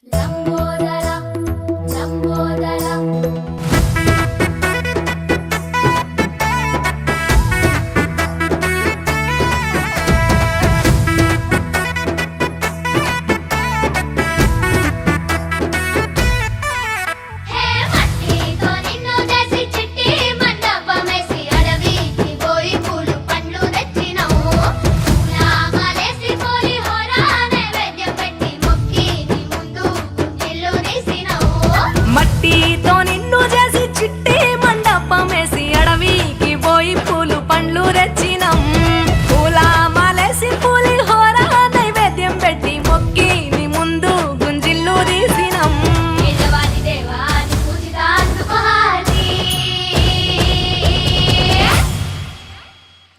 లంబోదర లంబోదర మట్టితో నిన్ను చేసి చిట్టి మండపమేసి అడవికి పోయి పూలు పండ్లు తెచ్చినాం. పూల మాలేసి పులిహోర నైవేద్యం పెట్టి మొక్కి నీ ముందు గుంజిల్లు తీసినాం.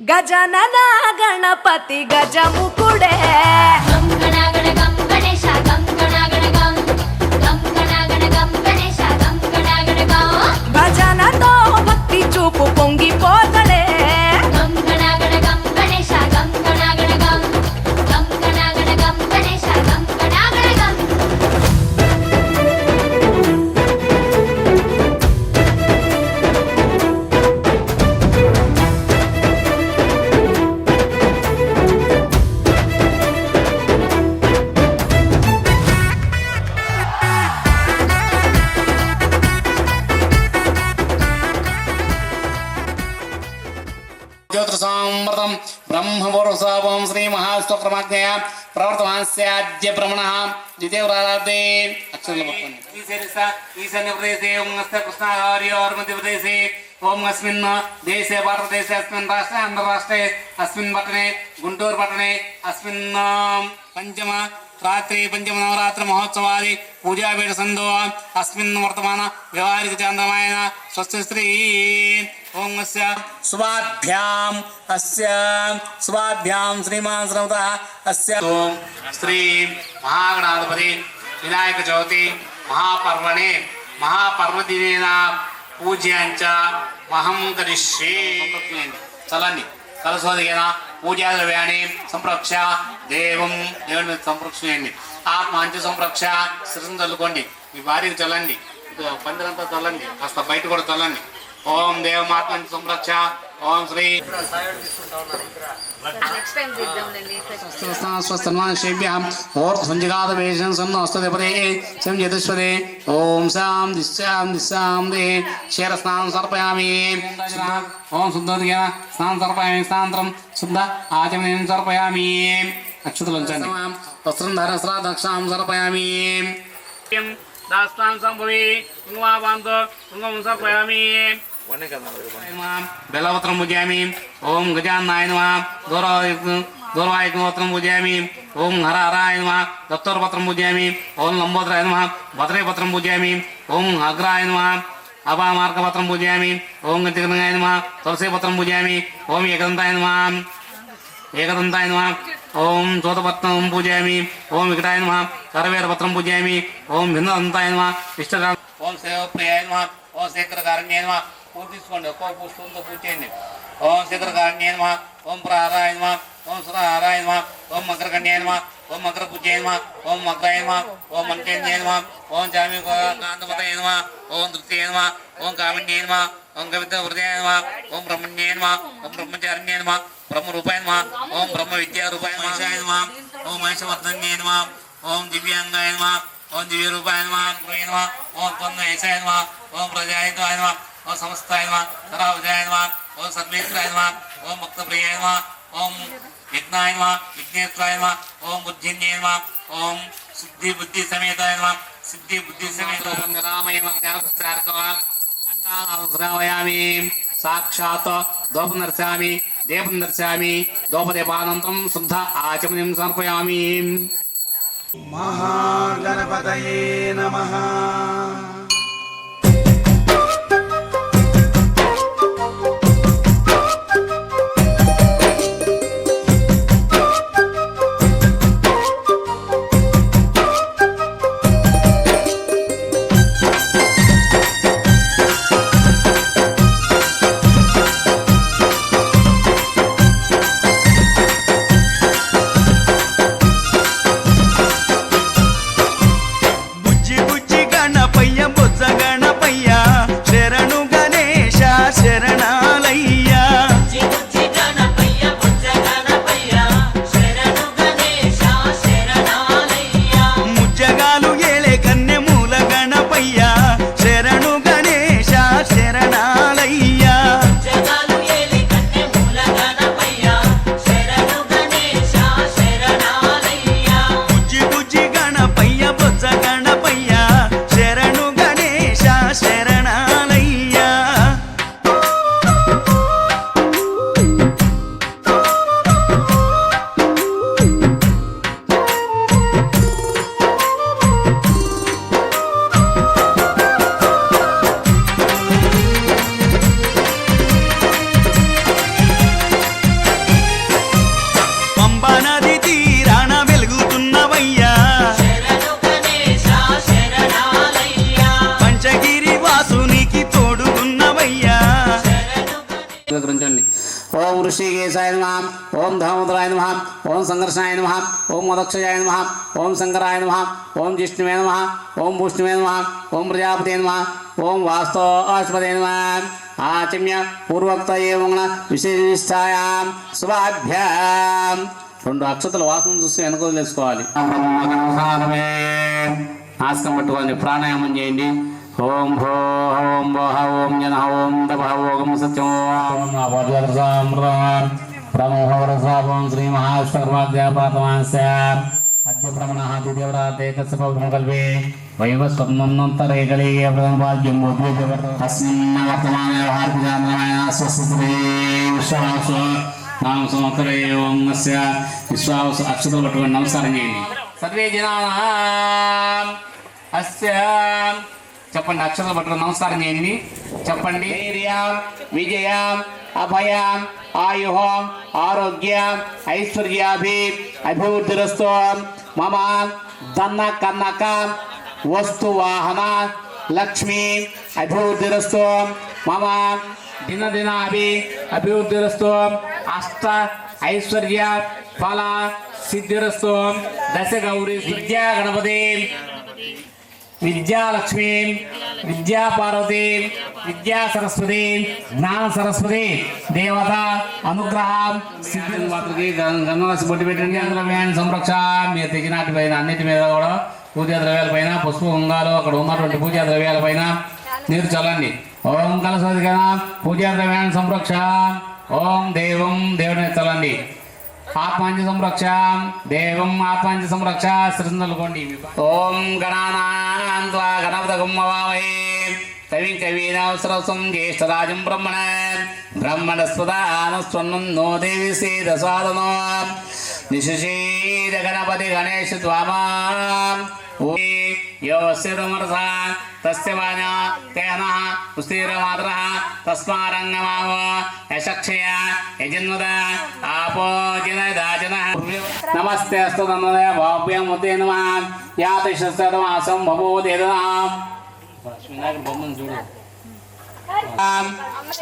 గజనన గణపతి గజముకుడే భజనతో భక్తి చూపు పొంగిపోతడే. ज्योतिषामृतं ब्रह्मपुरुषावं श्रीमहास्तोत्रमाज्ञया प्रवर्तमानस्याद्य ब्रह्मणः द्वितीयवराते ईशान्यप्रदेशे ओं अस्ते कृष्णार्योर्मध्यप्रदेशे ओं अस्मिन् देशे भारतदेशे अस्मिन् राष्ट्रे आन्ध्रराष्ट्रे अस्मिन् पट्टणे गुण्टूरुपट्टणे अस्मिन् पञ्चम रात्रि पंचम नवरात्र महोत्सवादि पूजा पीठ संदो अस्मिन् वर्तमान व्यवहारिक चांद्रमायन स्वस्थ स्त्री ओम स्वाभ्याम श्रीमान श्रवतः अस्य ओम श्री महागणाधिपति विनायक चौथी महापर्वणे महापर्वदिनेन पूज्यांच महं करिष्ये चलन्नि कलशोदकेन पूजा द्रव्याणि संरक्ष देवं దేవుని సంరక్షణయండి ఆత్మాంచ సంరక్ష శిరస్సును చల్లుకోండి మీ భార్యకు చల్లండి పందిరంతా చల్లండి కాస్త బయట కూడా చల్లండి ఓం దేవమాత్మాంచ సంరక్ష ఓం శ్రీ స్వస్థన్మానుషేభ్యాం ఓర్ధ్వంజగాదవేశం సన్నోస్తదేపదే సంజేతేశ్వరే ఓం శాం దిశాం దే క్షీరస్నానం సమర్పయామి ఓం శుద్ధోదకేన స్నానం సమర్పయామి స్నానంతరం శుద్ధ ఆచమనం సమర్పయామి అక్షతలు ఉంచండి వస్త్రం ధరస్రాదక్షాం సమర్పయామి దాస్తాం సంభవి కుంకుమాపాంతో కుంకుమం సమర్పయామి बेलवत्रं पूजयामि ओम गजाननाय नमः दूरवायुवत्रं पूजयामि ओम हराय नमः दत्तोरपत्रं पूजयामि ओम लंबोदराय नमः भद्रेपत्रं पूजयामि ओम अग्राय नमः अपामार्कपत्रं पूजयामि ओम गजगणाय नमः तुलसीपत्रं पूजयामि ओम एकदन्ताय नमः ओम चोतपत्रं पूजयामि ओम विकटाय नमः करवेरपत्रं पूजयामि ओम भिन्नदन्ताय नमः इष्टकाम ओम सेवप्रियाय नमः ओम शेखरकारुण्याय नमः పూజ తీసుకోండి ఒక్కో పుష్పంతో పూజ చేయండి ఓం శేఖరకారుణ్యాయ నమః ఓం ప్రహారాయ నమః ఓం సురహారాయ నమః ఓం మకరకన్యాయ నమః ఓం మకరపూజ్యాయ నమః ఓం మగ్రాయ నమః ఓం మంత్రేంద్రాయ నమః ఓం చామికాంతపతయ నమః ఓం తృతీయ నమః ఓం కామిన్యాయ నమః ఓం కవితవృతయాయ నమః ఓం బ్రహ్మణ్యాయ నమః ఓం బ్రహ్మచారిణ్యాయ నమః బ్రహ్మరూపాయ నమః ఓం బ్రహ్మ విద్యారూపాయ నమః ఓం మహేశవర్ధన్యాయ నమః ఓం దివ్యాంగాయ నమః ఓం దివ్యరూపాయ నమః ఓం త్వన్మహేశాయ నమః ఓం ప్రజాహితాయ నమః ओम समस्ताय नमः सरावजाय नमः ओम सर्वेश्वराय नमः ओम भक्तप्रियाय नमः ओम यज्ञाय नमः विघ्नेश्वराय नमः ओम बुद्धिन्याय नमः ओम सिद्धि बुद्धि समेताय नमः सिद्धि बुद्धि समेत रामयम ज्ञानप्रचारकः अन्नानां श्रावयामि साक्षात् दोपं दर्शयामि देवं दर्शयामि दोपदेवानन्तरं शुद्ध आचमनीं समर्पयामि महागणपतये नमः ఋషికేశాయ నమః ఓం ధర్మోదరాయ నమః ఓం సంఘర్షణాయ నమః ఓం మదక్షయాయ నమః ఓం శంకరాయ నమః ఓం జిష్ణువే నమః ఓం భూష్ణువే నమః ఓం ప్రజాపతే నమః ఓం వాస్తోష్పదే నమః ఆచమ్య పూర్వోక్త ఏమణ విశేషాయాం శుభాభ్యాం 2 అక్షతల వాసన చూసి వెనుకలు తెలుసుకోవాలి. నాశకం పట్టుకోండి. ప్రాణాయామం చేయండి. ఓం భో ఓం భోహ ఓం జన ఓం దభ ఓం సత్యం బ్రహ్మోహం శ్రీ మహావిష్ణుర్వాద్యాపాతమాస్య అద్య బ్రహ్మణ ద్వితీయవ్రాతే కల్పే వైవస్వప్నంతరే కలిగే ప్రథమపాద్యం తస్మిన్ వర్తమాన వ్యవహారపిజాంద్రమాయ స్వస్తి విశ్వాస నామ సంవత్సరే ఓం నస్య విశ్వాస అక్షతలు పట్టుకొని నమస్కారం చేయండి. సర్వే జనానాం అస్య చెప్పండి. అక్షతలు పట్టుకొని నమస్కారం చేయండి. చెప్పండి. ధైర్యం విజయం అభయం ఆయు ఆరోగ్యం ఐశ్వర్యాభివృద్ధిరస్తు మమ ధన కనక వస్తు వాహన లక్ష్మీ అభివృద్ధిరస్తు మమ అభివృద్ధిరస్తు అష్ట ఐశ్వర్య ఫల సిద్ధిరస్తు దశ గౌరీ విద్యా గణపతి విద్యాలక్ష్మి విద్యా పార్వతి విద్యా సరస్వతి జ్ఞాన సరస్వతి దేవత అనుగ్రహం సిద్ధి మాతృకి గంగరాశి బొట్టు పెట్టండి. అందులో వ్యాన్ సంరక్ష మీరు తెగినాటి పైన అన్నిటి మీద కూడా పూజా ద్రవ్యాల పైన పసుపు ఉంగాలు అక్కడ ఉన్నటువంటి పూజా ద్రవ్యాల పైన నీరు చల్లండి. ఓం కలసోదిగణ పూజా ద్రవ్యాన్ని సంరక్ష ఓం దేవం దేవుని చల్లండి. ఆత్మాంజ సంరక్ష దేవం ఆత్మాంజ సంరక్ష శ్రీందలుకోండి. ఓం గణానాన్వా గణపతగుమ్మవామహే కవిం కవీనావసరసం జ్యేష్ఠరాజం బ్రహ్మణస్పదానస్వన్నం నో దేవి సేదసాదనో నిశేష గణపతి గణేశ త్వామా యోస్యమరసా తస్య వాజ తేన పుస్తీరమాత్ర తస్మారంగమావ యశక్షయ యజన్మద ఆపో జనదాజన నమస్తే అస్తు నమోదయ భావ్యం ముదే నమః యాతిశస్తమాసం భవోదేదాం బొమ్మను చూడు.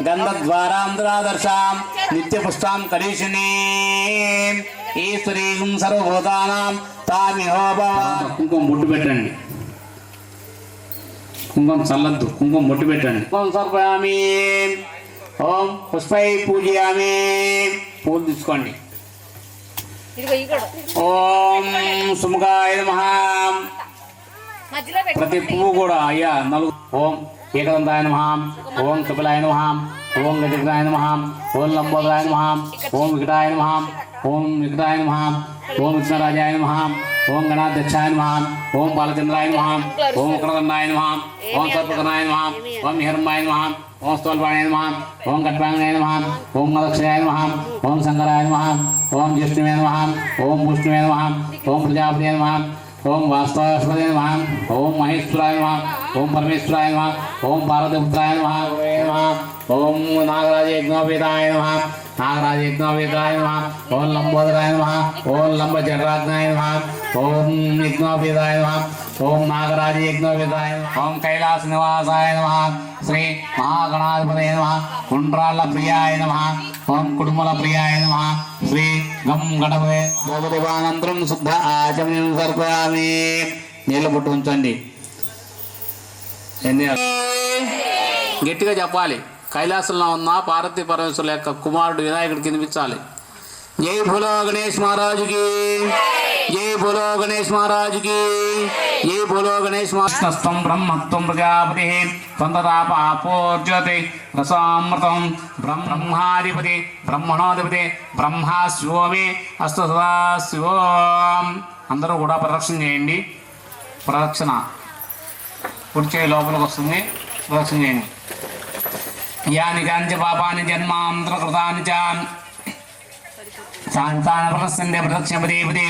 గంధద్వారాంధ్రాదర్శాం నిత్య పుష్టాం కరీషిణీ ఈశ్వరీం సర్వభూతానాం తామిహోభ. కుంకుమ బొట్టు పెట్టండి. కుంకుమ చల్లద్దు. కుంకుమ బొట్టు పెట్టండి. కుంకుమ సమర్పయామి. ఓం పుష్పై పూజయామి. పూలు తీసుకోండి. ఓం సుముఖాయ నమః. ప్రతి పువ్వు కూడా అయ్యా నలుగు. ఓం ఏకదంతాయ నమః. ఓం కపిలాయ నమః. ఓం గజగ్రాయ నమః. ఓం లంబోదరాయ నమః. ఓం వికటాయ నమః. ఓం వికటాయ నమః. ఓం విఘ్నరాజాయ నమః. ఓం గణాధ్యక్షాయ నమః. ఓం బాలచంద్రాయ నమః. ఓం ఉగ్రదండాయ నమః. ఓం సర్పకర్ణాయ నమః. ఓం హిరణ్మాయ నమః. ఓం స్థూలపాణాయ నమః. ఓం కట్వాంగాయ నమః. ఓం మదక్షయాయ నమః. ఓం శంకరాయ నమః. ఓం జిష్ణువే నమః. ఓం భూష్ణువే నమః. ఓం ప్రజాపతే నమః. ఓం వాస్తవాస్పదే నమః. ఓం మహేశ్వరాయ నమః. ఓం పరమేశ్వరాయ నమః. ఓం పార్వతీపుత్రాయ నమః. ఓం నాగరాజయజ్ఞోపేతాయ నమః. నాగరాజయజ్ఞోపేతాయ నమః. ఓం లంబోదరాయ నమః. ఓం లంబచక్రాగ్నాయ నమః. ఓం యజ్ఞోపేతాయ నమః. ఓం నాగరాజయజ్ఞోపేతాయ నమః. ఓం కైలాస నివాసాయ నమః. శ్రీ మహాగణాధిపతయ నమః. కుండ్రాళ్ళ ప్రియాయ నమః. ఓం కుడుమల ప్రియాయ నమః. శ్రీ గం గణపతే భగవదేవానంతరం శుద్ధ ఆచమనం సమర్పయామి. నీళ్ళు పుట్టు ఉంచండి. గట్టిగా చెప్పాలి. కైలాసంలో ఉన్న పార్వతీ పరమేశ్వరుల యొక్క కుమారుడు వినాయకుడికి వినిపించాలి. జై భోలో గణేష్ మహారాజుకి. జై భోలో గణేష్ మహారాజుకి. జై భోలో గణేష్ మహాస్తం బ్రహ్మత్వం ప్రజాపతి త్వంతతాపోజ్యోతి రసామృతం బ్రహ్మాధిపతి బ్రహ్మణోధిపతి బ్రహ్మా శివోమి అస్తు సదా శివోం. అందరూ కూడా ప్రదక్షిణ చేయండి. ప్రదక్షిణ కుర్చీ లోపలికి వస్తుంది. ప్రదక్షిణ చేయండి. యాని కాంచ పాపాని జన్మాంతరకృతాని చ శాంతాన ప్రసన్నే ప్రదక్షిణపదేపదే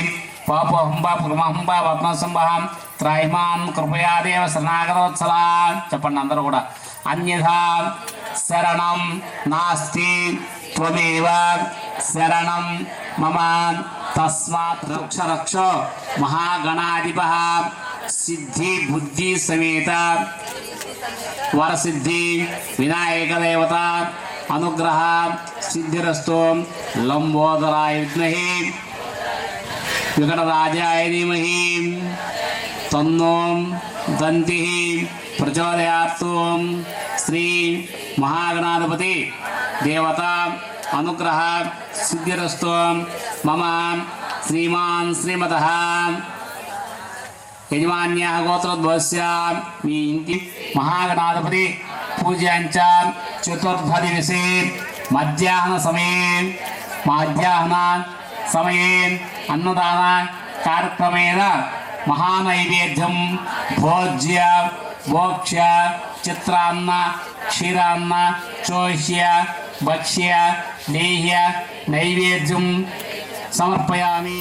పాపహంబా పురమహంబా పద్మసంభాం త్రైమాం కృపయా దేవ శరణాగతవత్సలా. చెప్పండి అందరూ కూడా. అన్యథా శరణం నాస్తి త్వమేవ శరణం మమ తస్మాత్ రక్ష రక్ష మహాగణాధిపః సిద్ధి బుద్ధి సమేత వరసిద్ధి వినాయక దేవత అనుగ్రహ सिद्धिरस्तु लंबोदराय विद्महे विकटराजाय धीमहि तन्नो दन्तिः प्रचोदयात्। श्री महागणाधिपति देवता अनुग्रह सिद्धिरस्तु मम श्रीमान् श्रीमतः यजमान्यः गोत्रोद्भवस्य మీ ఇంటి మహాగణాధిపతి పూజాంచ చతుర్థ దివసే మధ్యాహ్న సమయే అన్నదాన కార్యక్రమేణ మహానైవేద్యం భోజ్య భోక్ష్య చిత్రాన్న క్షీరాన్న చోష్య భక్ష్య లేహ్య నైవేద్యం సమర్పయామి।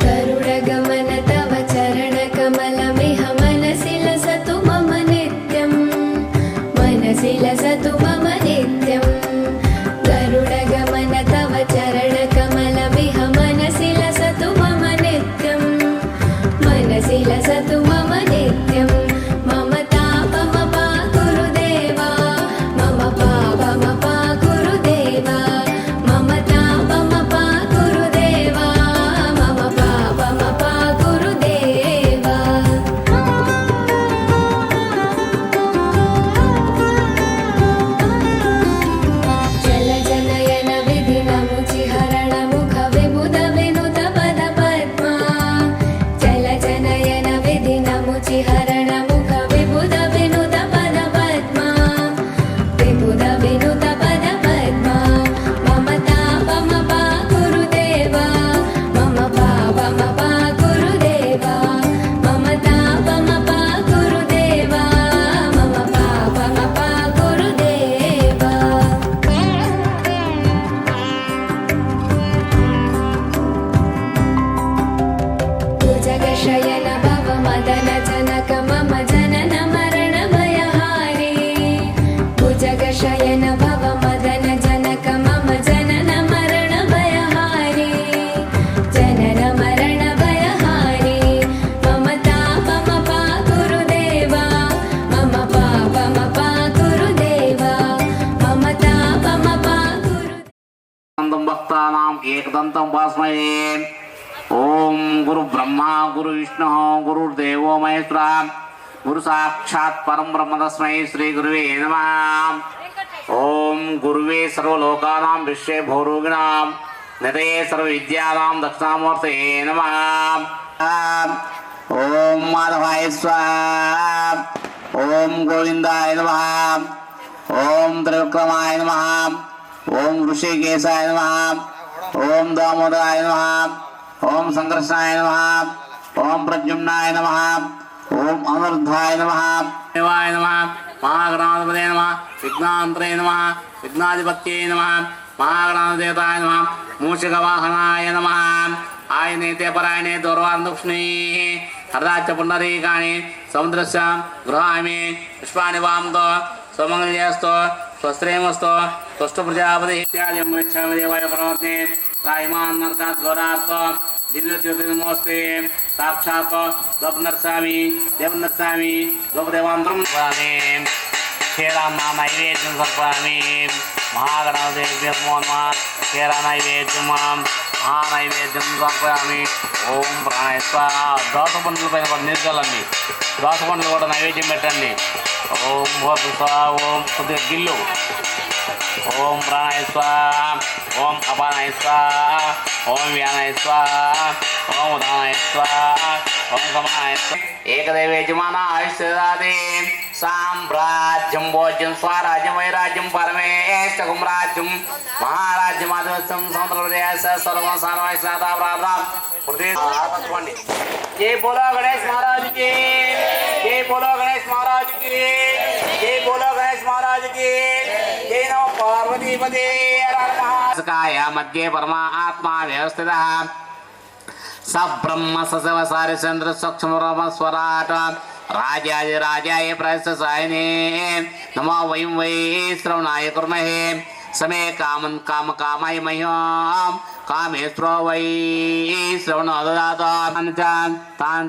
गरुडगमन तव चरणकमलमिह मनसि लसतु मम नित्यं मनसि लसतु मम नित्यं। गरुडगमन तव चरणकमलमिह मनसि लसतु मम नित्यं मनसि लसतु मम नित्यं। मम तापमपा गुरुदेवा मम पापमपा गुरुदेवा मम तापमपा गुरुदेवा मम पापमपा गुरुदेवा। जलजनयन विधिनमुचिहरण मुख विबुध विनुत पद पद्मा जलजनयन विधिनमुचिहरण मुख विबुध विनुत पद पद्मा विबुध विनुत पद पद्मा। मम तापमपा गुरुदेवा मम पापमपा गुरुदेवा मम तापमपा गुरुदेवा मम पापमपा गुरुदेवा। भुजगशयन भव मदन जनक मम जनन मरण भयहारी भुजगशयन भव मदन जनक मम जनन मरण भयहारी जनन मरण भयहारी। मम तापमपा गुरुदेवा मम पापमपा गुरुदेवा मम तापमपा गुरु भक्तानां एकदन्तं भास्महे। ओम गुरु ब्रह्मा गुरु विष्णु गुरुर्देवो महेश्वरः गुरु साक्षात् परम ब्रह्म तस्मै श्री गुरुवे नमः। ओम गुरुवे सर्वलोकानां विश्वे भौरोगिणां निधये सर्वविद्यानां दक्षिणामूर्तये नमः। ओम माधवाय स्वाहा ओम गोविंदाय नमः ओम त्रिविक्रमाय नमः ओम ऋषिकेशाय नमः ओम दामोदराय नमः ओम संकर्षणाय नमः ओम प्रद्युम्नाय नमः ओम अनिरुद्धाय नमः देवाय नमः महागणाधिपतये नमः विघ्नान्तरे नमः विघ्नाधिपत्ये नमः महागणाधिदेवताय नमः मूषिकवाहनाय नमः आयनेते परायणे दौर्वान्दुक्ष्णे हरदाच्च पुण्डरीकाणि समुद्रस्य गृहामि पुष्पाणि वामतो स्वमङ्गल्यस्तु स्वस्त्रेमस्तु त्वष्टु प्रजापतिः इत्यादिं यच्छामि देवाय परमात्मे रायमान् नरकात् घोरात् दिव्य ज्योतिर्नमोस्ते साक्षात् द्वप्नर्सामि देवनर्सामि द्वपदेवान्तरं स्वामि क्षीरान्ना नैवेद्यं समर्पयामि महागणाधिपतये नमो नमः क्षीरानैवेद्यं महानैवेद्यं समर्पयामि ఓం ప్రాణాయ స్వాహ దోస పండ్ల పైన కూడా నీరు చల్లండి దోస పండ్లు కూడా నైవేద్యం పెట్టండి ఓం భూత స్వాహ ఓం కొద్దిగా గిల్లు ఓం ప్రాణాయ స్వాహ ఓం అపానాయ స్వాహ ఓం వ్యానాయ స్వాహ ఓం ఉదానాయ స్వాహ ఓం సమానాయ స్వాహ ఏకదేవ యజమాన ఆయుష్యదాదే సామ్రాజ్యం భోజ్యం స్వరాజ్యం వైరాజ్యం పరమేష్టకం రాజ్యం మహారాజ్యం ఆదివత్సం సంతృప్తి సర్వం సారవాయ సాదా ప్రార్థన जय बोलो गणेश महाराज की जय बोलो गणेश महाराज की जय बोलो गणेश महाराज की जय नमो पार्वती पते महाकाय मध्ये परमात्मा व्यवस्थितः सब्रह्म सशिव सारिचंद्र सूक्ष्म स्वराट राजाय प्रस्थायने नमो वयं वै श्रवणाय कुर्महे సమే కామన్ కామ కామాయ మహ్యం కామేశ్వరో వై శ్రవణో దదాతాన్ తాన్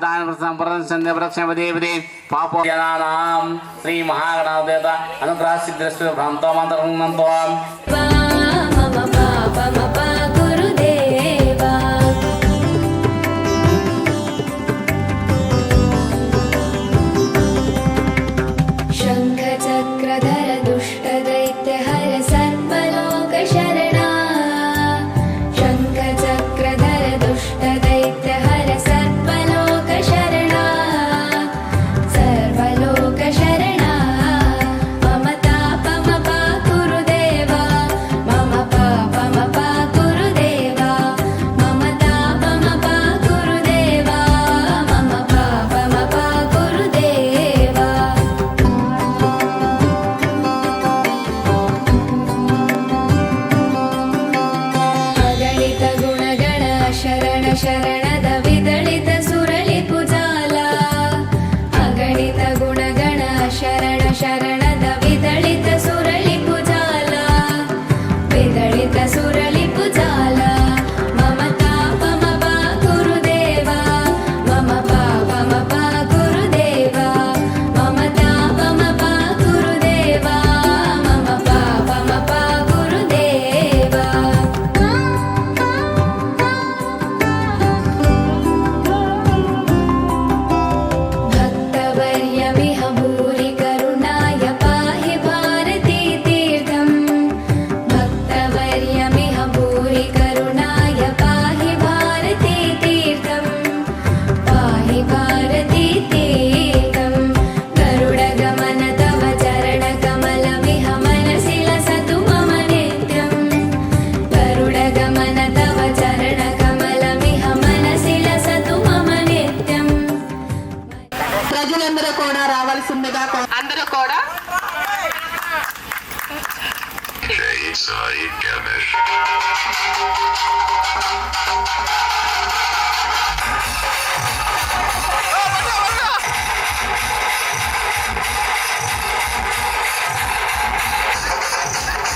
తాన్ సంప్రదంసందే ప్రక్షపదేవదే పాపోజనానాం శ్రీ మహాగణాధిపతి అనుగ్రహ సిద్ధిరస్తు భ్రాంతో మంత్రంతో మమ పాపమప గురుదేవా शङ्खचक्रधर दुष्टदैत्यहर सर्वलोकशरणा शङ्खचक्रधर दुष्टदैत्यहर सर्वलोकशरणा सर्वलोकशरणा मम तापमपा गुरुदेवा मम पापमपा गुरुदेवा मम तापमपा गुरुदेवा मम पापमपा गुरुदेवा अगणित गुणगण शरण शरणद विदलित सुरलि कुजाला अगणित गुणगण शरण शरणद विदलित सुरलि कुजाला विदलित सुरलि कुजाला मम तापमपा गुरुदेवा मम पापमपा गुरुदेवा मम तापमपा गुरुदेवा मम पापमपा गुरुदेवा भक्तवर्यमिह भूरि करुणाय पाहि भारती तीर्थम् भक्तवर्यमिह भूरि करुणाय पाहि भारती तीर्थम् पाहि भारती तीर्थम् गरुडगमन तव चरणकमलमिह मनसि लसतु मम नित्यम् गरुडगमन तव चरणकमलमिह मनसि लसतु मम नित्यम् ప్రజలందరూ కూడా రావాల్సిందిగా అందరూ కూడా Jai Sai Ganesh.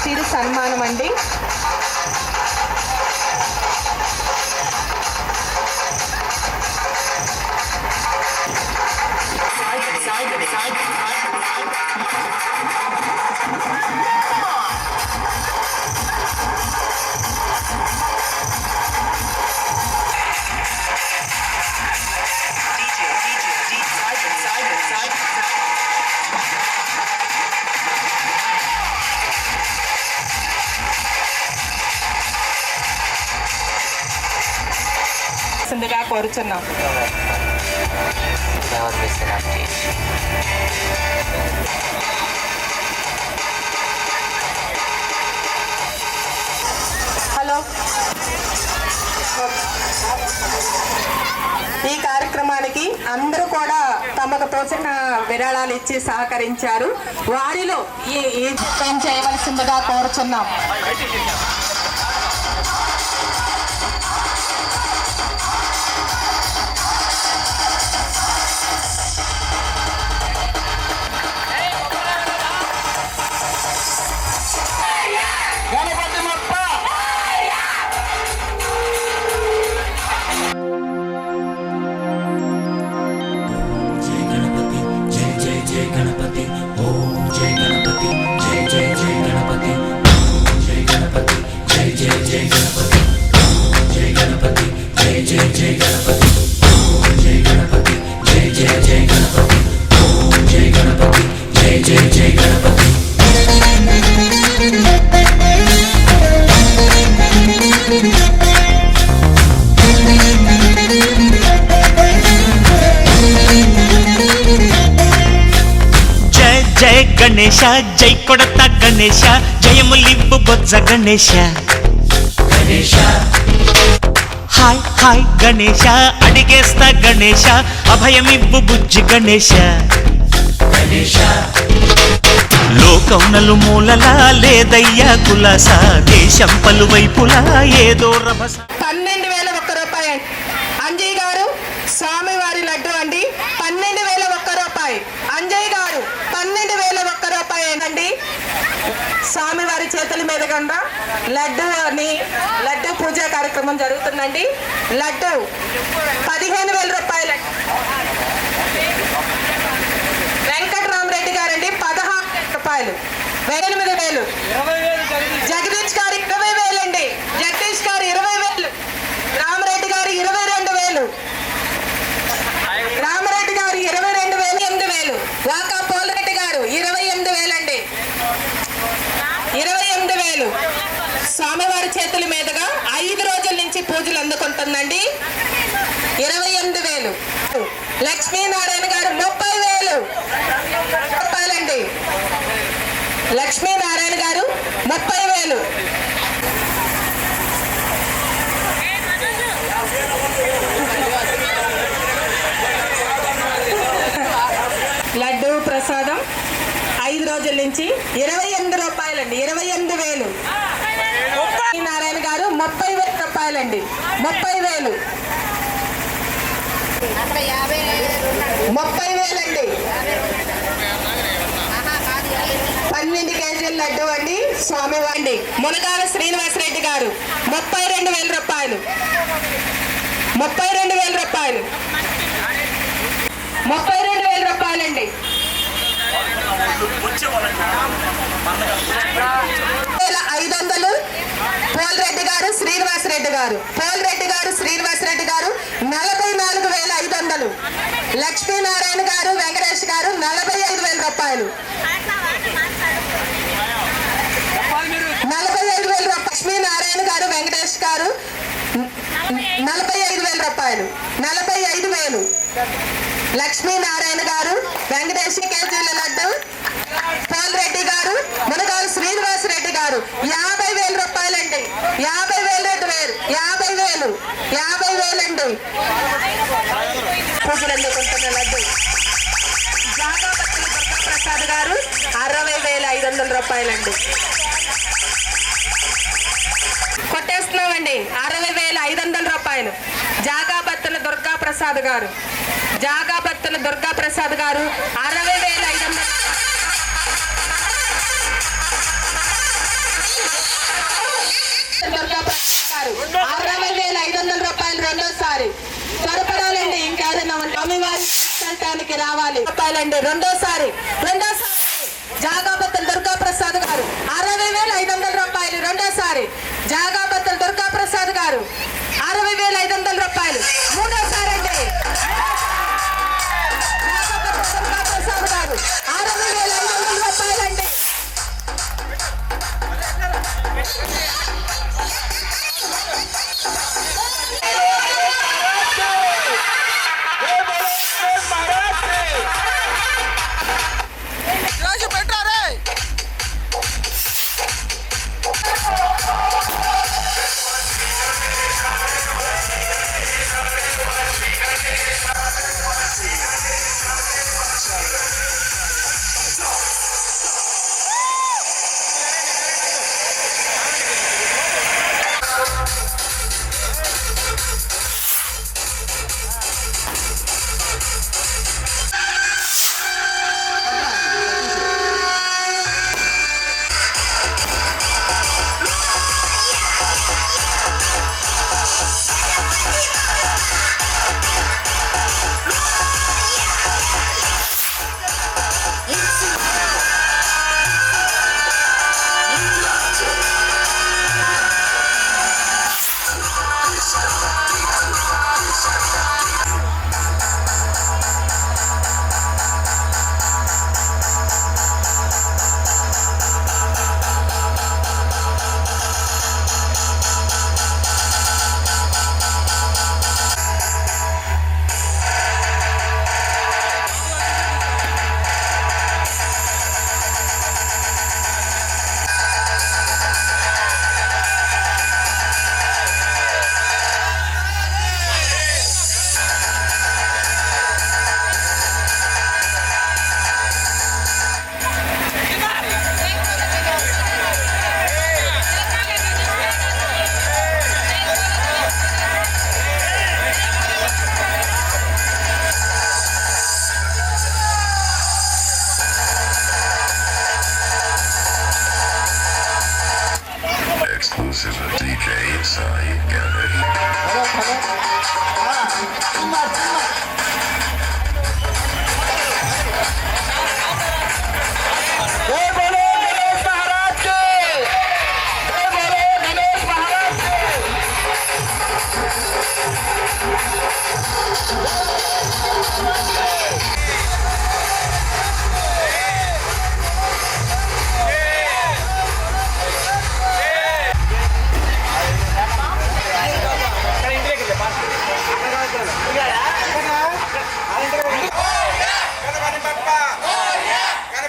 చిరు సన్మానం అండి. సిందిగా కోరుచున్నాం. హలో, ఈ కార్యక్రమానికి అందరూ కూడా తమకు తోచిన విరాళాలు ఇచ్చి సహకరించారు. వారిలో ఈ చేయవలసిందిగా కోరుచున్నాం. జయ గణేశ జై కొడత గణేశ జయములివ్వు బొజ్జ గణేశ హాయ్ హాయ్ గణేశ అడిగేస్తా గణేశ అభయమివ్వు బుజ్జి గణేశ లోకం నలుమూలలా లేదయ్యా కులాస దేశం పలువైపులా ఏదో రభస 12,001 రూపాయలు. అంజయ్ గారు స్వామివారి లడ్డు అండి. 12,001 రూపాయలు. అంజయ్ గారు 12,001 రూపాయలు అండి. స్వామివారి చేతుల మీదుగా లడ్డు పూజా కార్యక్రమం జరుగుతుందండి. లడ్డు 15,000 రూపాయలు. వెంకటరామరెడ్డి గారండి 16,000 రూపాయలు. 8,000. జగదీష్ గారు 20,000 అండి. జగదీష్ గారు 20,000. రామరెడ్డి గారు 22,000. రామరెడ్డి గారు 22,000. 8,000. వాకా పోలరెడ్డి గారు 28,000 అండి. 28,000. స్వామివారి చేతుల మీదుగా 5 రోజుల నుంచి పూజలు అందుకుంటుందండి. 28,000. లక్ష్మీనారాయణ గారు 30,000 రూపాయలండి. లక్ష్మీనారాయణ గారు 30,000. లడ్డు ప్రసాదం 5 రోజుల నుంచి 28 రూపాయలండి. 28,000. నారాయణ గారు 30,000 రూపాయలండి. 30,000. 30,000 అండి. 12 కేజీల లడ్డు అండి స్వామివారి. మునగాల శ్రీనివాసరెడ్డి గారు 32,000 రూపాయలు. 32,000 రూపాయలు. 32,000 రూపాయలండి. 500 పోలరెడ్డి గారు శ్రీనివాసరెడ్డి గారు. పోలరెడ్డి గారు శ్రీనివాసరెడ్డి గారు 44,500. లక్ష్మీనారాయణ గారు వెంకటేష్ గారు 45,000 రూపాయలు. 45,000 రూపాయలు. లక్ష్మీనారాయణ గారు వెంకటేష్ గారు 45,000 రూపాయలు. 45,000. లక్ష్మీనారాయణ గారు వెంకటేష్ కేజీల లడ్డు. పోలరెడ్డి గారు మునగాలు శ్రీనివాసరెడ్డి గారు 50,000 రూపాయలండి. 50,000. 50,000. 50,000 అండి. పూజలు అందుకుంటున్న లడ్డు. జాగాపత్తుల దుర్గాప్రసాద్ గారు 60,500 రూపాయలండి. కొట్టేస్తున్నామండి. 60,500 రూపాయలు. జాగాపత్తుల దుర్గాప్రసాద్ గారు. జాగాపత్తుల దుర్గాప్రసాద్ గారు 60,500. 60,500 రూపాయలు. రెండోసారి త్వరపడాలండి. ఇంకేదైనా స్వామివారి వెళ్ళటానికి రావాలి రూపాయలండి. రెండోసారి జాగాపత్తుల దుర్గాప్రసాద్ గారు 60,500 రూపాయలు. రెండోసారి జాగాపత్తుల దుర్గాప్రసాద్ గారు 60,500 రూపాయలు. మూడోసారి అండి దుర్గాప్రసాద్ గారు 60,500 రూపాయలండి.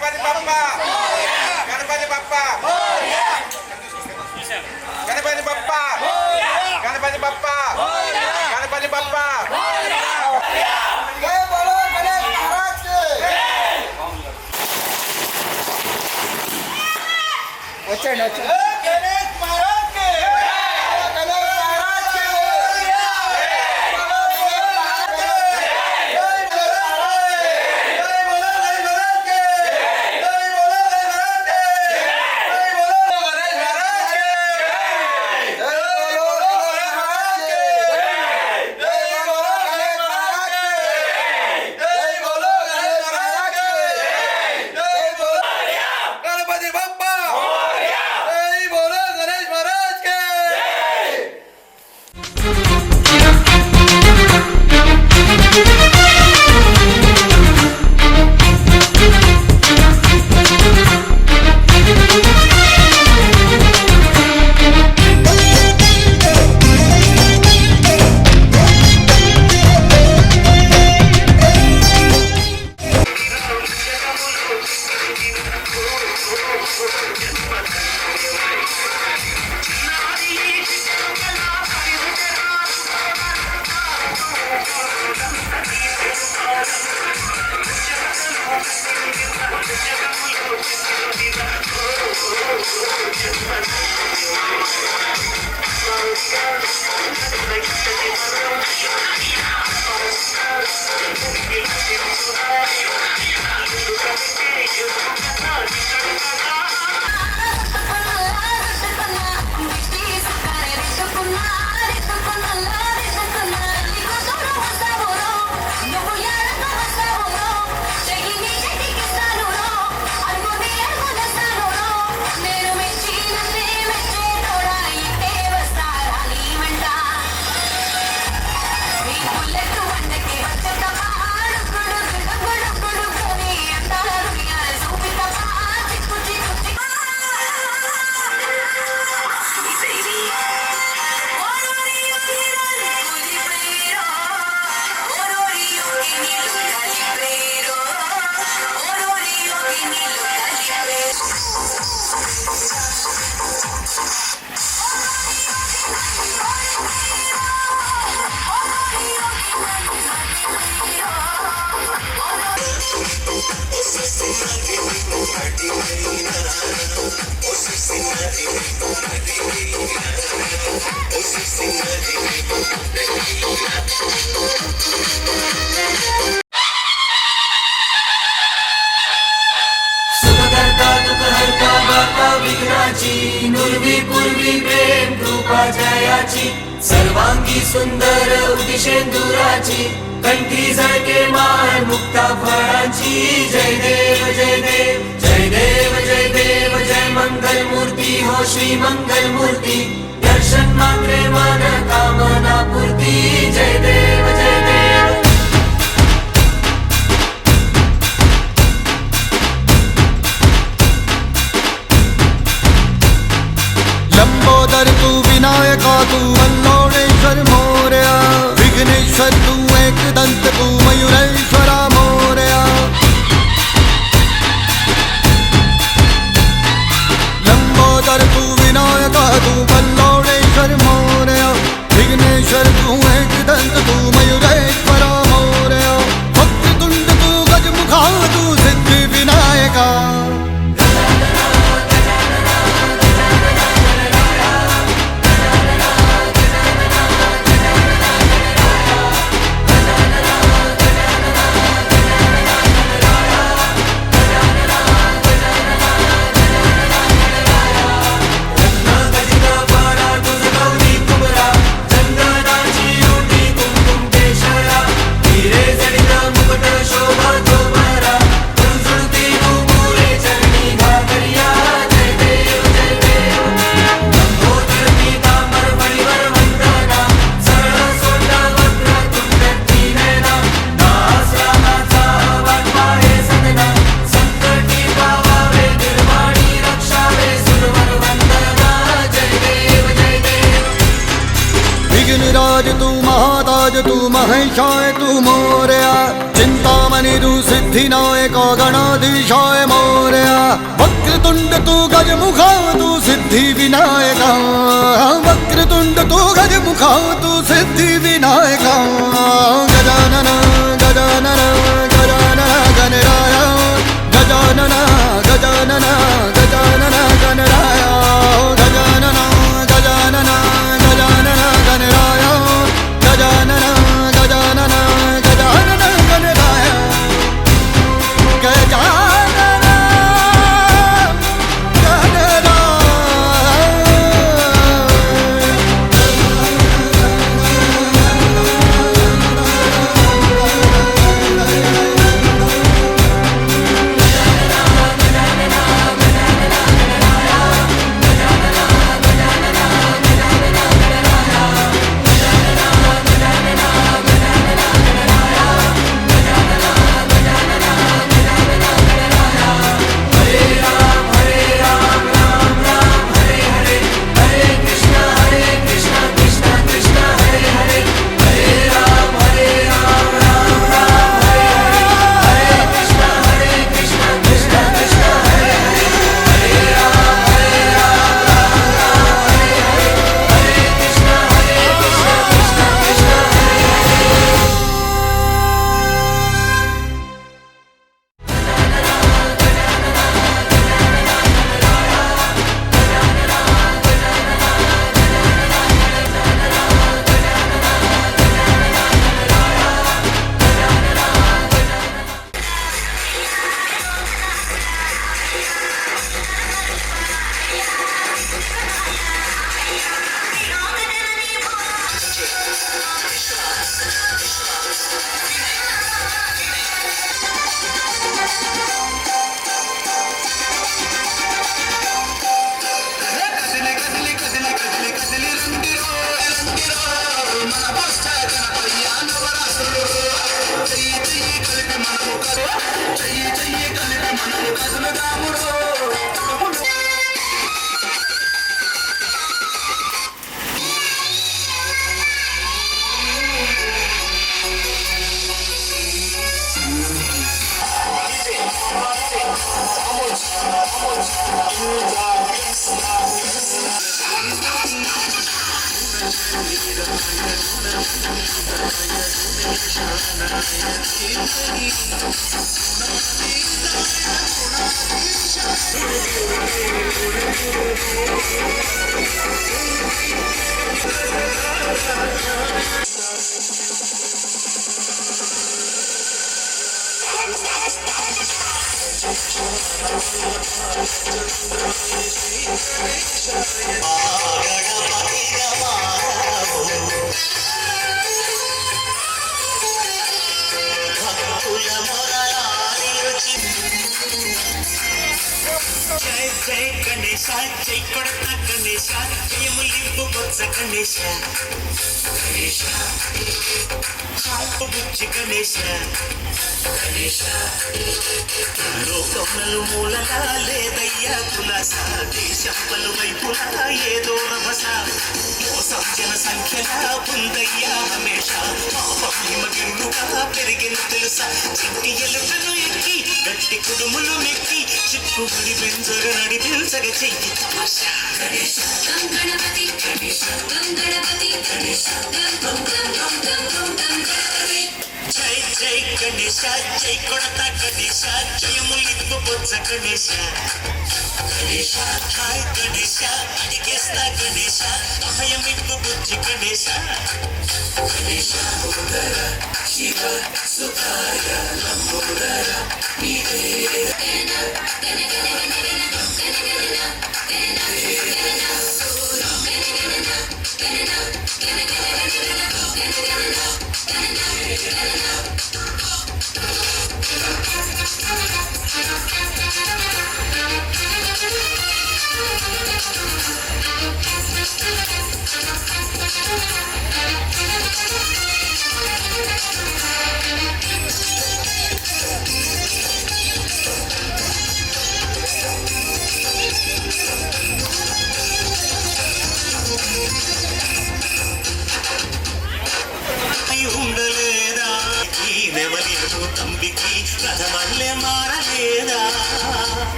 గణపతి బప్ప గణపతి బప్ప గణపతి బప్ప గణపతి బప్ప గణపతి బప్ప వచ్చండి వచ్చండి सर्वांगी सुंदर उदिशेंदुराची कंठी झळके मान मुक्ता फळांची जय देव जय देव जय देव जय देव जय मंगल मूर्ती हो श्री मंगल मूर्ती दर्शन मात्रे मन कामना पूर्ती जय देव जय देव लंबोदर तू विनायका तू वल्लोळेश्वर मोरया विघ्नेश्वर तू एकदंत तू मयुरेश्वरा मोरया लंबोदर तू विनायका तू वल्लोळेश्वर मोरया विघ्नेश्वर तू एकदंत तू मयुरेश्वरा मोरया भक्ततुंड तू गजमुखा तू सिद्धी विनायका विघ्नराज तू महाताज तू महेशाय तू मोरया चिंतामणि निरु सिद्धिनायक गणाधीशाय मोरया वक्रतुंड तू गजमुखा तू सिद्धि विनायका वक्रतुंड तू गजमुखा तू सिद्धि विनायका गजानन गजानन गजानन गणराय गजानन गजानन गजानन गणराय गजानन गजानन गजानन गणराय गजानन गजानन गजानन गणराय गजानन జై జై గణేశ జై కొడత గణేశ జయములింపు బొత్స గణేశ గణేశ బుజ్జి గణేశ గణేశ లోకములు మూలలా లేదయ్యా కులాస దేశంపలు వైపులా ఏదో రభస మోసం జన సంఖ్యలా ఉందయ్యా హమేష పాపం హిమగిరులుగా పెరిగిన తెలుసా చిట్టి ఎలుకను ఎక్కి గట్టి కుడుములు నెక్కి చిక్కుబడి పెంచగ నడిపించగ చెయ్యి తమాషా గణేశ గణపతి గణేశ గణపతి గణేశ జై జై గణేశ జై కొడత గణేశ జయములింపు బొత్స గణేశ గణేశ హాయ్ గణేశ అడిగేస్తా గణేశ అభయమిప్పు బుజ్జి గణేశ గణేశ ఉదర శివ సుధాయ లంబోదర నీవే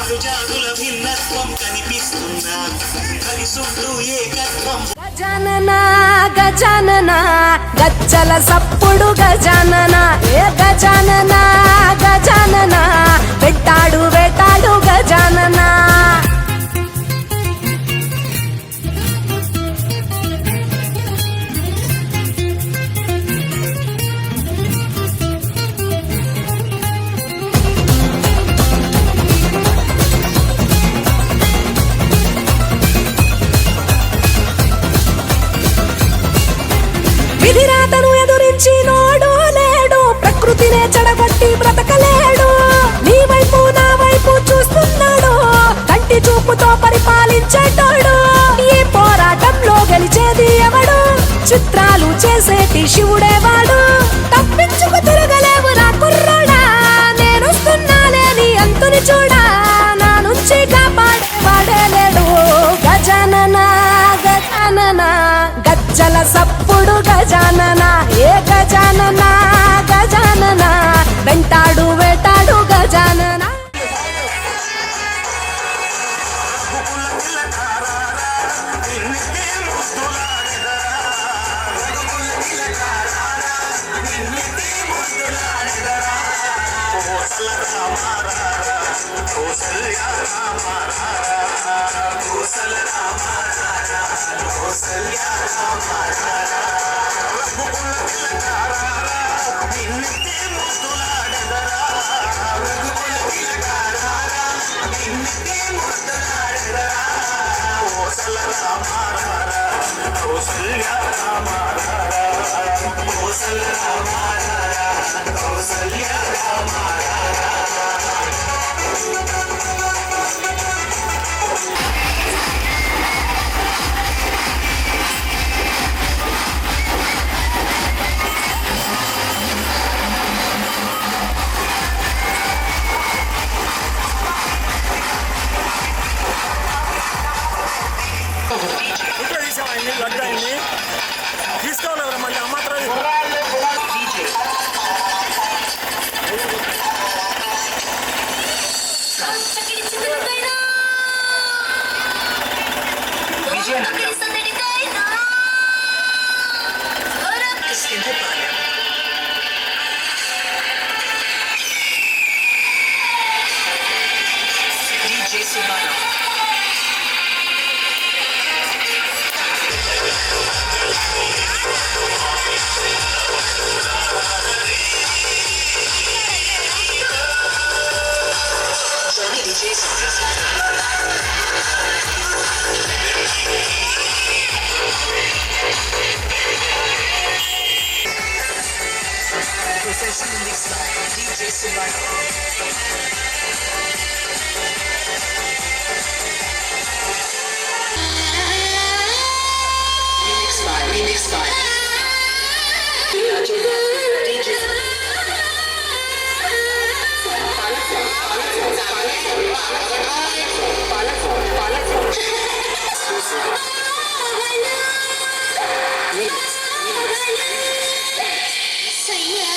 ఆరు జాతుల భిన్నత్వం కనిపిస్తున్నా కలిసుంటూ ఏకత్వం. గజానన గజానన గజ్జల సప్పుడు గజానన ఏ గజానన గజానన వెట్టాడు వేటాడు గజానన. విధిరాతను ఎదురించి నోడు లేడు, ప్రకృతినే చెడగొట్టి బ్రతకలేడు. నీ వైపు నా వైపు చూస్తున్నాడు, కంటి చూపుతో పరిపాలించేటోడు. ఈ పోరాటంలో గెలిచేది ఎవడు, చిత్రాలు చేసేటి శివుడేవాడు. తప్పించుకు తిరగలేవు రా కుర్రోడా, నేనొస్తున్నాలే నీ అంతుని చూడా. నా నుంచి కాపాడేవాడే లేడు. గజానన గజానన గజ్జల సప్పుడు గజానన ఏ గజానన గజానన వెంటాడు వేటాడు గజానన. తీసుకోవాలి మళ్ళీ అమ్మాత్రం సయ్యా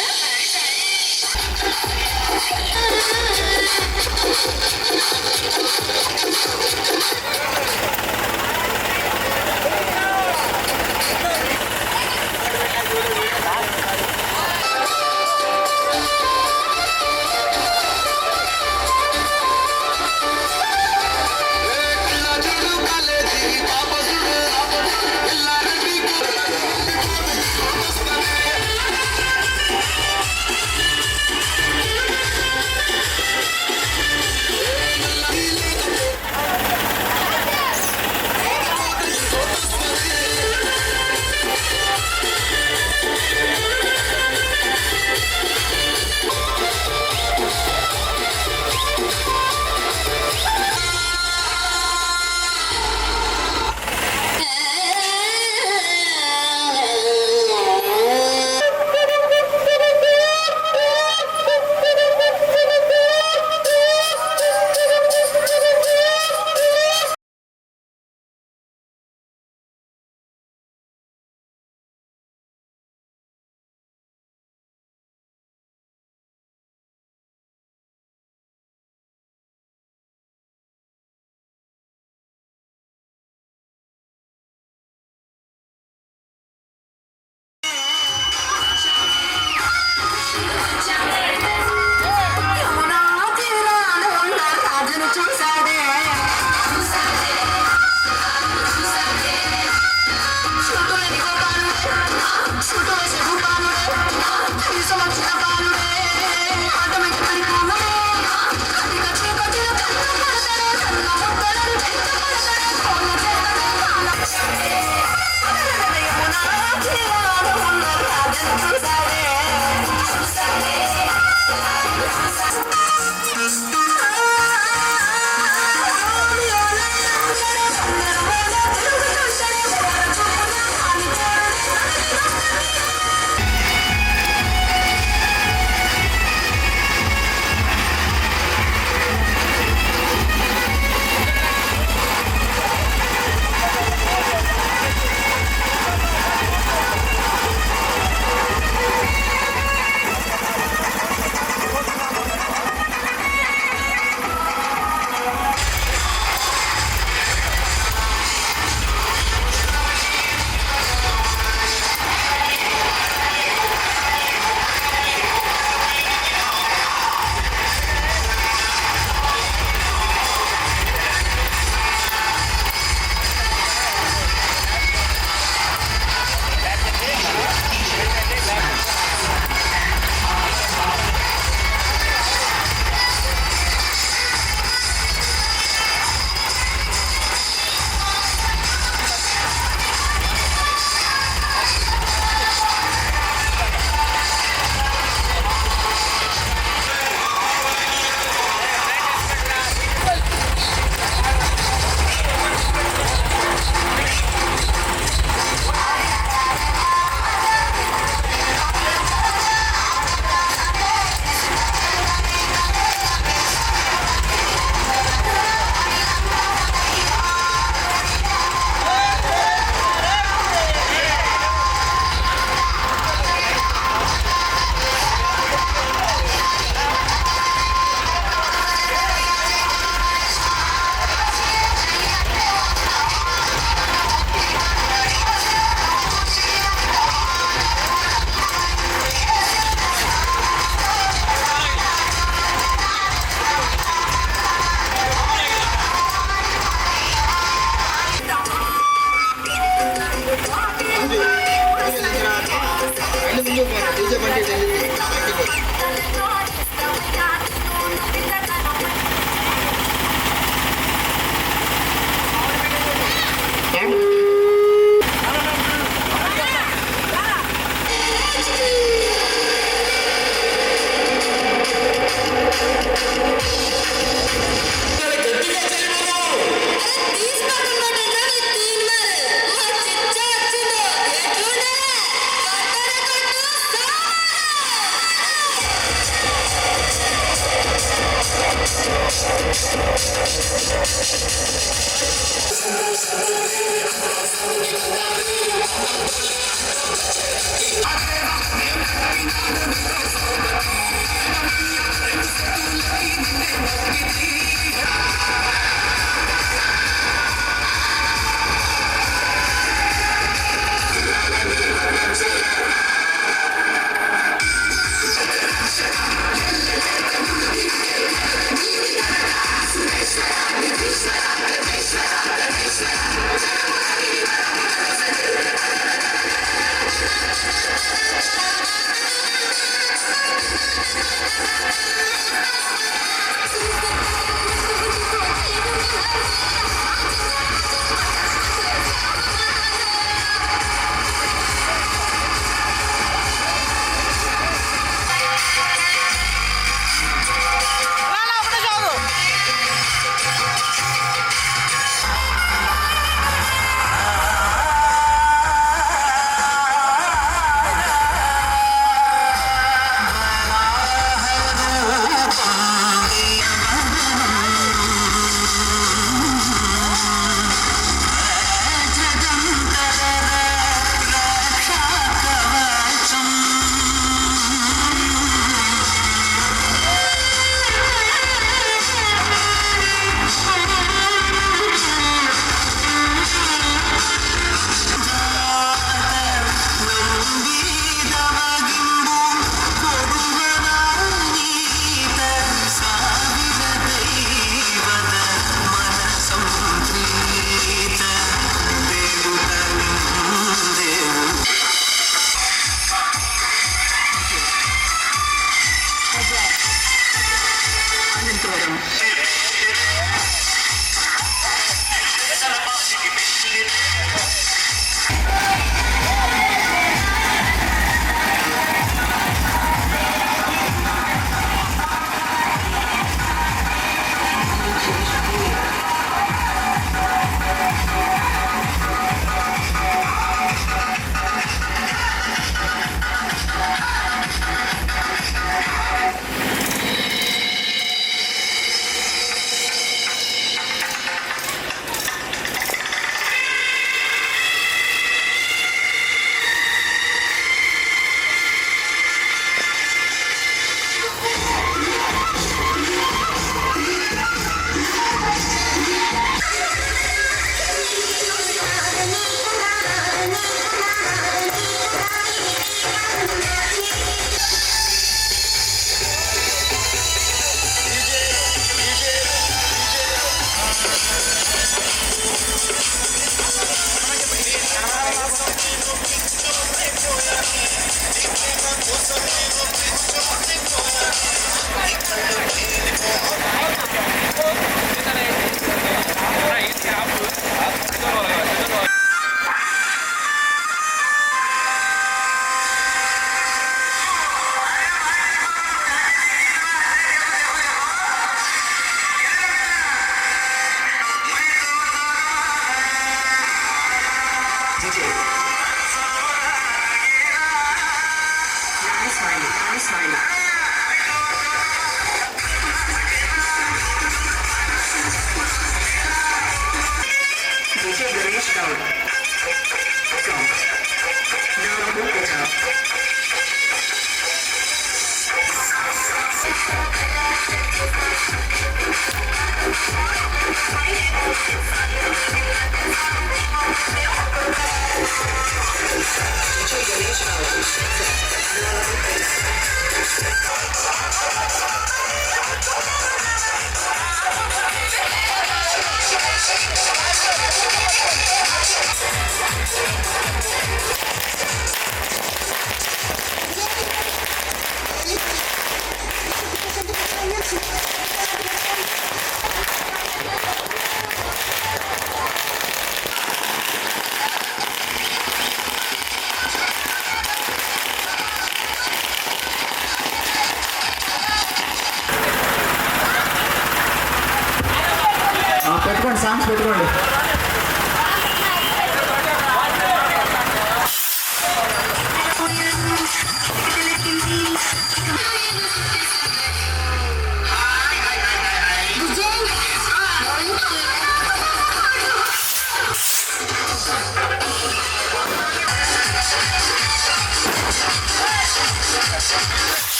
పెట్టుకోండి, సాంగ్స్ పెట్టుకోండి.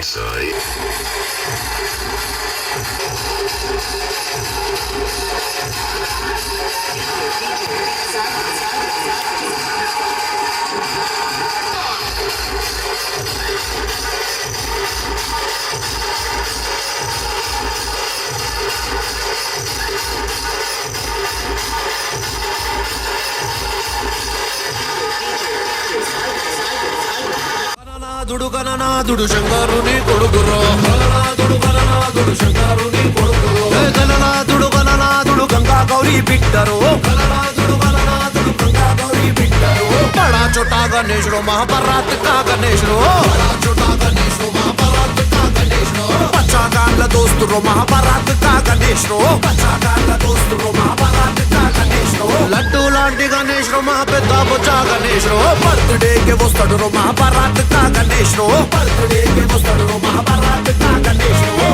Sai. గణనాథుడు శంకరుని కొడుకురో గణనాథుడు శంకరుని కొడుకురో గణనాథుడు గంగా గౌరీ బిడ్డరో గణనాథుడు గంగా గౌరీ బిడ్డరో బడా చోటా గణేశ్వరు మహాభారత్ కా గణేశ్వరు బడా చోటా గణేశ్వరు మహాభారత్ కా గణేశ్వరు పచ్చాగాళ్ళ దోస్తురో మహాభారత్ కా గణేశ్వరు పచ్చాగాళ్ళ దోస్తురో మహాభారత్ కా గణేశ్వరు లడ్డు లాంటి గణేశ్వరు మా పెద్ద బొచ్చా గణేశ్వరు బర్త్డేకి వస్తాడు రో మహాభారత్ కా గణేశ్వరు బర్త్డేకి వస్తాడు రో మహాభారత్ కా గణేశ్వరు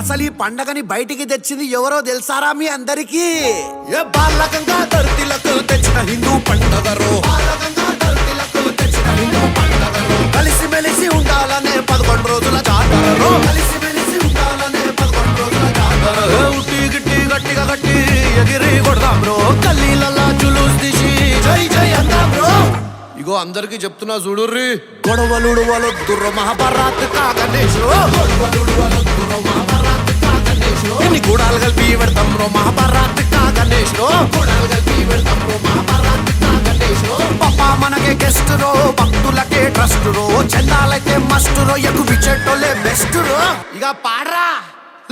అసలు ఈ పండగని బయటికి తెచ్చింది ఎవరో తెలుసారా మీ అందరికి ఏ బాలకంగా ధరతిలకు తెచ్చిన హిందూ పండగరో కలిసి మెలిసి ఉండాలనే 11 రోజుల జాతరలో కలిసి మెలిసి ఉండాలనే 11 రోజుల జాతర ఉట్టి గిట్టి గట్టిగా గట్టి ఎగిరి కొడదాం బ్రో గల్లీలల్లా జులూస్ తీసి జై జై అందాం బ్రో ఇగో అందరికి చెప్తున్నా చూడుర్రి గొడవలుడు వలొద్దుర్రో మహాభారత్ కా గణేశ్వరు గొడవలుడు వలొద్దుర్రో మహాభారత్ కా గణేశ్వరు ఎన్ని గూడాలు కలిపి పెడతాం రో మహాభారత్ కా గణేశ్వరు గూడాలు కలిపి పెడతాం రో మహాభారత్ కా గణేశ్వరు పాపా మనకే గెస్ట్ రో భక్తులకే ట్రస్ట్ రో చందాలకే మస్ట్ రో ఎగు విచెట్టోలే బెస్ట్ రో ఇక పాడరా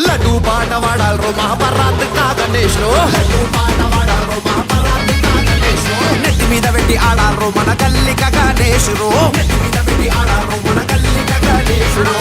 లడ్డు పాట వాడాలి రో మహాభారత్ కా గణేశ్వరు లడ్డు పాట వాడాలి రో మహాభారత్ కా గణేశ్వరు నెత్తి మీద పెట్టి ఆడాలి మన గల్లిక గణేశ్వరు నెత్తి మీద పెట్టి ఆడాలి మన గల్లిక గణేశ్వరు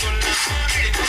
Con la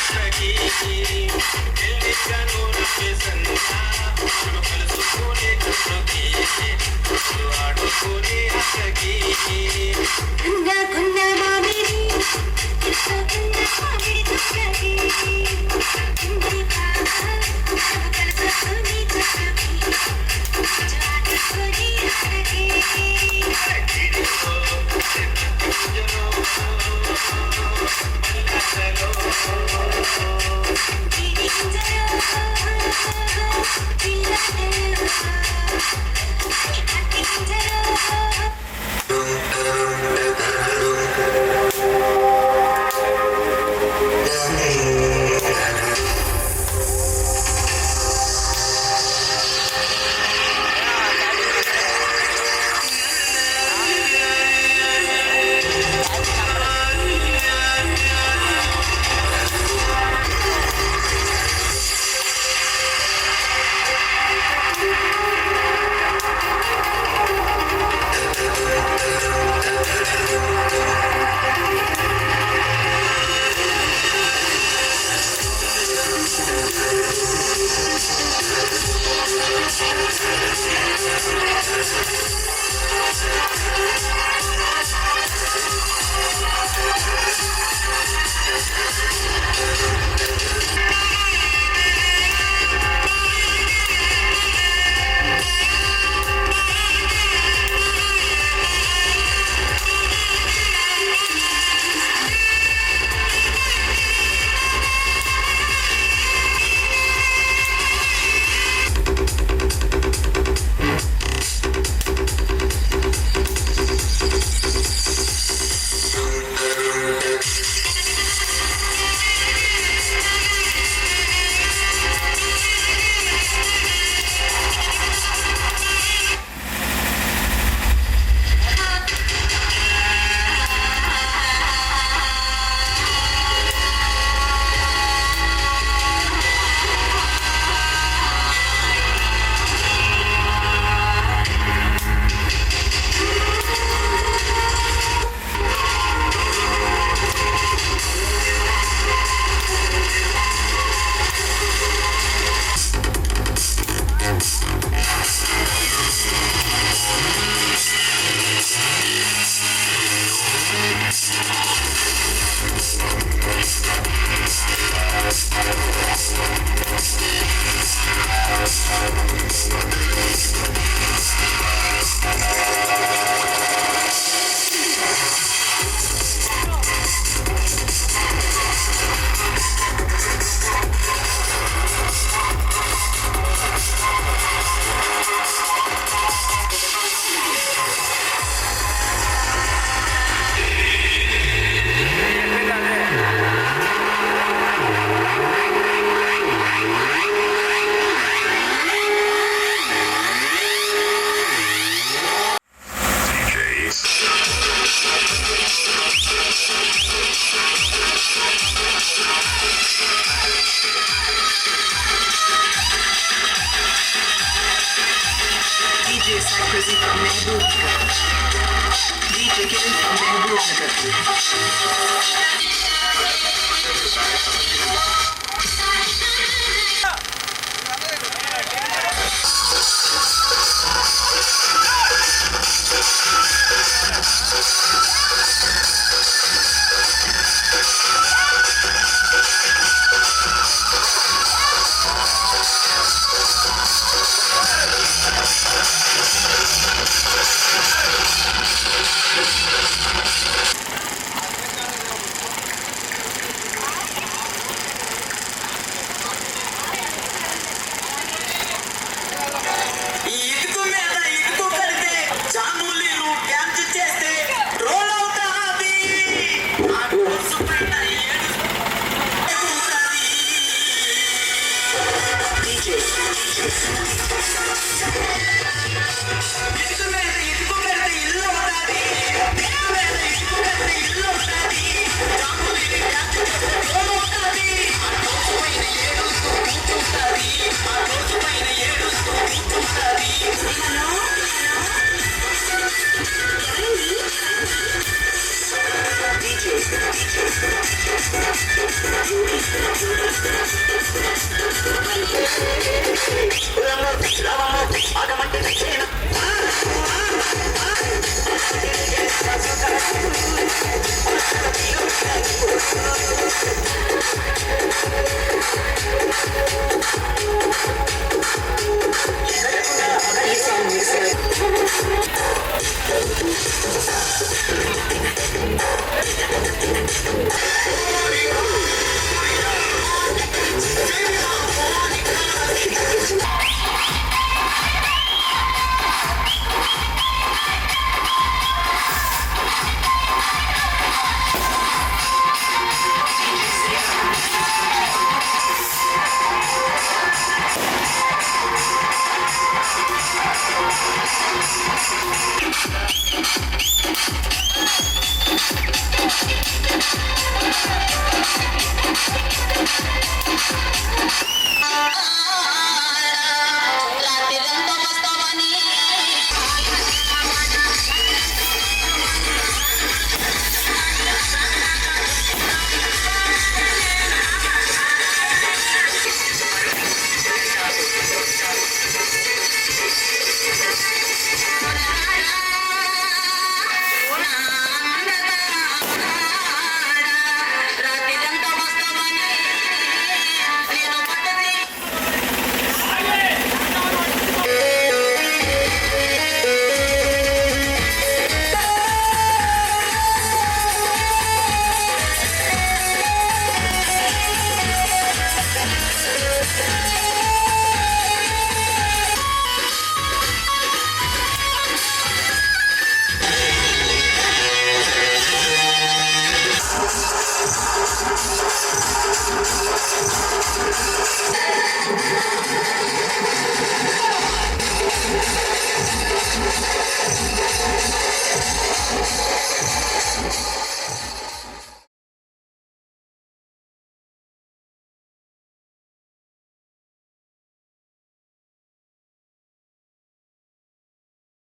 DJ Sarkozy from Mehboob. DJ Kiran from Mehboob. DJ.